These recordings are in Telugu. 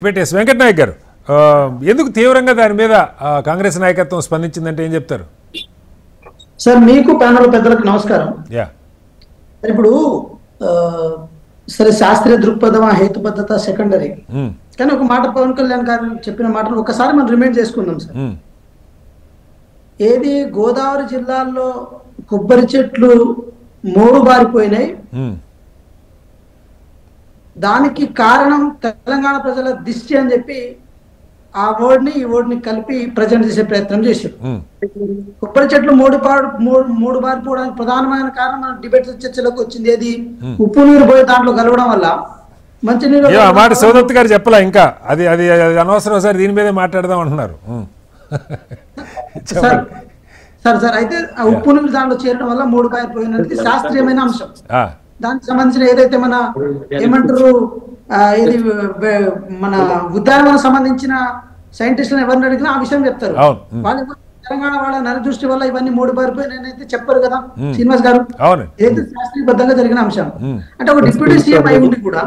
పెట్టేసి వెంకట నాయక్ గారు ఎందుకు తీవ్రంగా దాని మీద కాంగ్రెస్ నాయకత్వం స్పందించిందంటే ఏం చెప్తారు? సార్ మీకు ప్యానల్ పెద్దలకు నమస్కారం. యా ఇప్పుడు సరే శాస్త్రీయ దృక్పథమా హేతుబద్ధత సెకండరీ, కానీ ఒక మాట పవన్ కళ్యాణ్ గారు చెప్పిన మాటను ఒకసారి మనం రిమైండ్ చేసుకుందాం సార్. ఏది గోదావరి జిల్లాల్లో కొబ్బరి చెట్లు మోరు బారిపోయినాయి, దానికి కారణం తెలంగాణ ప్రజల దిష్టి అని చెప్పి ఆ వర్డ్ ని ఈ వర్డ్ ని కలిపి ప్రజెంట్ చేసే ప్రయత్నం చేశారు. కొబ్బరి చెట్లు మూడు బారిపోవడానికి ప్రధానమైన కారణం మన డిబేట్ చర్చలోకి వచ్చింది. ఏది ఉప్పు నీరు పోయి దాంట్లో కలవడం వల్ల మంచి నీరు మాట సోదత్ గారు చెప్పలా, ఇంకా అది అది అనవసరం సార్, దీని మీదే మాట్లాడదాం అంటున్నారు. సార్ అయితే ఆ ఉప్పు నీరు దాంట్లో చేరడం వల్ల మూడు బారిపోయినది శాస్త్రీయమైన అంశం. దానికి సంబంధించిన ఏదైతే మన ఏమంటారు ఇది మన ఉద్యానవనం సంబంధించిన సైంటిస్టులను ఎవరిని అడిగినా ఆ విషయం చెప్తారు. వాళ్ళు తెలంగాణ వాళ్ళ నరదృష్టి వల్ల ఇవన్నీ మూడు బారిపోయినైతే చెప్పారు కదా శ్రీనివాస్ గారు. ఏదైతే శాస్త్రీయబద్ధంగా జరిగిన అంశం అంటే ఒక డిప్యూటీ సీఎం అయి ఉండి కూడా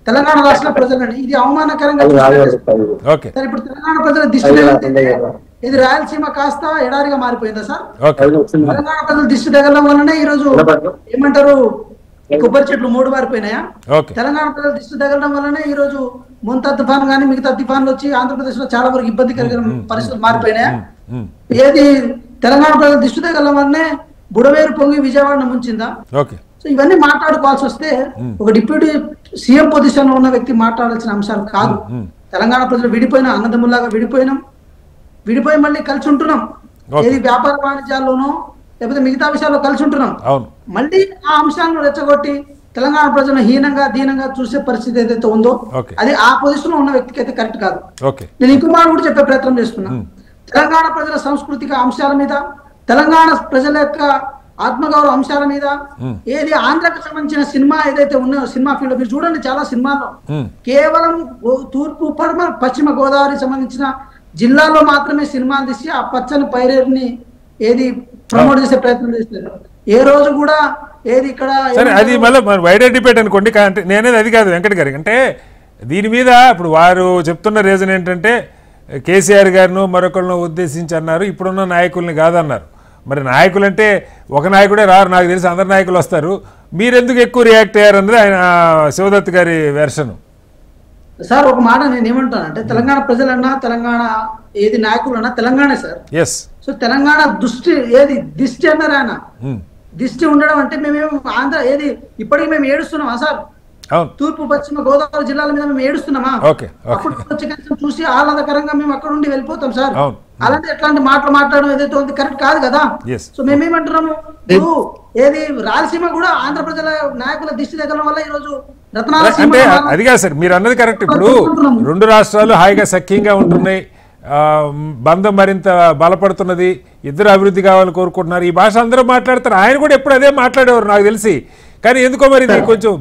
తెలంగాణ రాష్ట్ర ప్రజలని ఇది అవమానకరంగా సరే ఇప్పుడు తెలంగాణ ప్రజల దిష్టి ఇది రాయలసీమ కాస్త ఎడారిగా మారిపోయిందా సార్? తెలంగాణ ప్రజల దిష్టి తగలడం వల్లనే ఈ రోజు ఏమంటారు కొబ్బరి చెట్లు మూడు బారిపోయినాయా? తెలంగాణ ప్రజల దిష్టి తగలడం వల్లనే ఈ రోజు మొంతా తుఫాన్ గానీ మిగతా తుఫాన్లు వచ్చి ఆంధ్రప్రదేశ్ లో చాలా వరకు ఇబ్బందికరమైన పరిస్థితులు మారిపోయినాయా? ఏది తెలంగాణ ప్రజల దిష్టి తగలడం వల్లనే బుడవేరు పొంగి విజయవాడను ముంచిందా? సో ఇవన్నీ మాట్లాడుకోవాల్సి వస్తే ఒక డిప్యూటీ సీఎం పొజిషన్ లో ఉన్న వ్యక్తి మాట్లాడాల్సిన అంశాలు కాదు. తెలంగాణ ప్రజలు విడిపోయిన అన్నదమ్ములాగా విడిపోయి మళ్ళీ కలిసి ఉంటున్నాం. ఏది వ్యాపార వాణిజ్యాల్లోనో లేకపోతే మిగతా విషయాల్లో కలిసి ఉంటున్నాం. మళ్ళీ ఆ అంశాలను రెచ్చగొట్టి తెలంగాణ ప్రజలను హీనంగా దీనంగా చూసే పరిస్థితి ఏదైతే ఉందో అది ఆ పొజిషన్ లో ఉన్న వ్యక్తికి అయితే కరెక్ట్ కాదు. నేను ఇంకో మాట కూడా చెప్పే ప్రయత్నం చేస్తున్నా. తెలంగాణ ప్రజల సాంస్కృతిక అంశాల మీద, తెలంగాణ ప్రజల యొక్క ఆత్మగౌరవ అంశాల మీద, ఏది ఆంధ్రకు సంబంధించిన సినిమా ఏదైతే ఉన్నాయో సినిమా ఫీల్డ్ మీరు చూడండి, చాలా సినిమాల్లో కేవలం తూర్పు పశ్చిమ గోదావరి సంబంధించిన జిల్లాలో మాత్రమే సినిమాలు తీసి ఆ పచ్చని పైరేరుని ఏది ప్రమోట్ చేసే ప్రయత్నం చేస్తారు. ఏ రోజు కూడా ఏది ఇక్కడ అది మళ్ళీ వైడర్ డిబేట్ అనుకోండి. నేనేది అది కాదు వెంకట గారికి, అంటే దీని మీద ఇప్పుడు వారు చెప్తున్న రీజన్ ఏంటంటే కేసీఆర్ గారిను మరొకరిని ఉద్దేశించి అన్నారు, ఇప్పుడున్న నాయకుల్ని కాదన్నారు. మరి నాయకులు అంటే ఒక నాయకుడే రారు, నాకు తెలిసి అందరు నాయకులు వస్తారు. మీరెందుకు ఎక్కువ రియాక్ట్ అయ్యారు అన్నది ఆయన శివదత్ గారి వెర్షన్. సార్ ఒక మాట నేను ఏమంటానంటే తెలంగాణ ప్రజలన్నా తెలంగాణ ఏది నాయకులన్నా తెలంగాణ సార్. సో తెలంగాణ దిష్టి అన్నారు ఆయన. దిష్టి ఉండడం అంటే మేమేం ఆంధ్ర ఏది ఇప్పటికి మేము ఏడుస్తున్నామా సార్? తూర్పు పశ్చిమ గోదావరి జిల్లాల మీద మేము ఏడుస్తున్నామా? అప్పుడు వచ్చి చూసి ఆహ్లాదకరంగా మేము అక్కడ నుండి వెళ్ళిపోతాం సార్. అలాంటి ఎట్లాంటి మాటలు మాట్లాడడం ఏదైతే ఉంది కరెక్ట్ కాదు కదా. సో మేమేమంటున్నాము, ఏది రాయలసీమ కూడా ఆంధ్ర ప్రజల నాయకుల దిష్టి తగలడం వల్ల ఈ రోజు అంటే అది కాదు సార్, మీరు అన్నది కరెక్ట్. ఇప్పుడు రెండు రాష్ట్రాలు హాయిగా సఖ్యంగా ఉంటున్నాయి, బంధం మరింత బలపడుతున్నది, ఇద్దరు అభివృద్ధి కావాలని కోరుకుంటున్నారు. ఈ భాష అందరూ మాట్లాడతారు, ఆయన కూడా ఎప్పుడు అదే మాట్లాడేవారు నాకు తెలిసి. కానీ ఎందుకో మరి కొంచెం